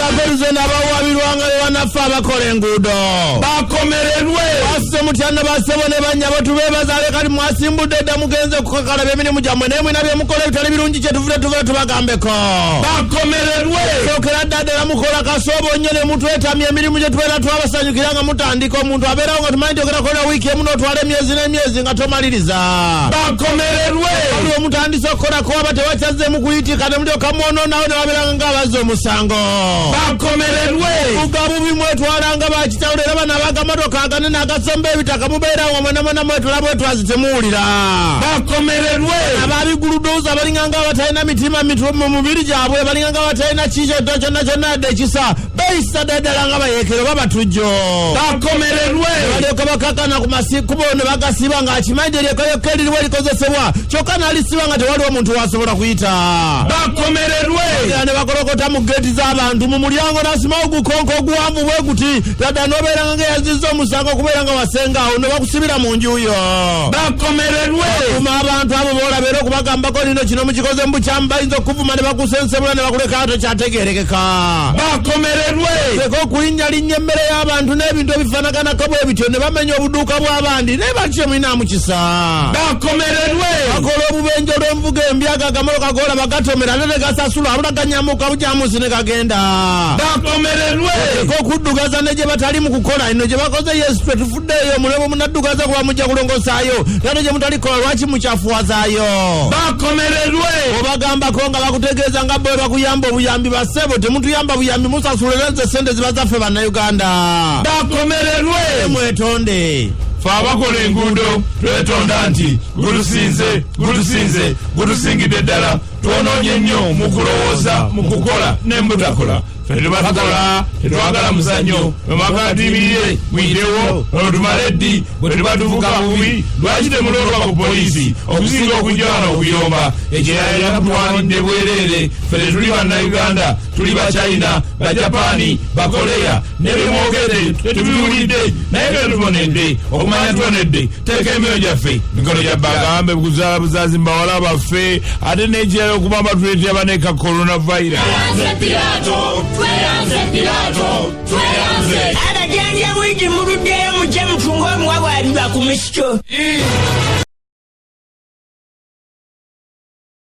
Abakolize n'abawabirwanga banafa abakola enguudo bakomererwe basse mutyana bassebo ne bannyabo tubeebazaale kati mwasimbudde dda mugenze kukakalaba emirimu gyammwe naye mwina byemukola ebitali birungi kyetuvude tuve tubagambeko bakomererwe sookera dda ddala mukola kasoobo nnyo ne mutwetamya emirimu gye tubeera twabasanyukira nga mutandika omuntu abeerawo nga tumanyi nti ogenda kukola wiiki emu n'otwala emyezi n'emyezi nga tomaliriza bakomererwe waliwo mutandise okukolako waba tewakyazzemu kuyitika ne mulyoka mwonoonaawo ne wabeeranga ng'abazza omusango bakomererwe buga bubi mwetwalanga bakitawulo era bano abagamotoka aganene agasomba ebitaka mubeerawo mwenamwena mwetula bwetwazi temuwulira bakomererwe ababiguludoza abalinganga abatalina mitima mu mubiri gyabwe balinganga abatalina kikyoto kyonna kyonna yadde ekisa beeyisa ddala nga bayeekero babatujjo bakomererwe balyoka bakakana ku masikubo ne bagasiba ng'akimanyi eryekoyokka eririwo erikozesebwa kyokka n'alisiba nga tewaliwo muntu wasobola kuyita bakomererwe ne bakolokota mu geeti z'abantu mu mulyango n'asimawo gukonko oguwanvu bwe guti tadda n'obeeranga ng'eyazizza omusango okubeera nga wasengaawo ne bakusibira mu njuyo bakomererwe kuma abantu abo boolabeera okubagambako lino kino mukikoze mbukyamu bayinza okuvuma ne bakusensebula ne bakulekawo tekyategeerekeka bakomererwe teka okulinnyalinnya emmere y'abantu n'ebintu ebifaanaganako bwe bityo ne bamenya obuduuka bw'abandi naye batyo mwinaamu kisa bakomererwe bakola obubenje olw'envuga embyaga agamotoka goola bagatomera ne negasasula abula ganyamuka bukyamusi ne kagenda bakomererwe teka okuddugaza ne gye batali mu kukola ino gye bakoze yesu twe tufuddeeyo mulebo munaddugaza kuba mujja kulongosaayo nate gye mutalikola lwaki mukyafuwazaayo bakomererwe obagambako nga bakutegeeza nga bwe bakuyamba obuyambi bassebo temutuyamba buyambi musasulire nze sente ziba zaffe bannayuganda bakomererwe mwetonde fe abakola enguudo twetonda nti gutusingidde ddala twonoonye nnyo mu kulowooza mu kukola ne mbutakola fe tebatukola tetwagala muzannyo emwagala tuyimirire muyirewo olwo tumale ddi bwe tuba tuvuga bubi lwaki temulondwa ku poliisi okusinga okujjana okuyomba ekirayira tutwalidde bwereere fe tetuli bannayuganda tuli bachina bajapani bakoleya ne bemwogedde tetubiwulidde naye tetubonedde okumanya twonedde teeka emyoyo gyaffe mikono gya bagambe kuzaala buzazi mbawala baffe ate n'ekirala okubamba tuleetera baneeka coronavirus abajanja bwigi muluddeyo mujje mutunga omuwabwaliba ku misikyo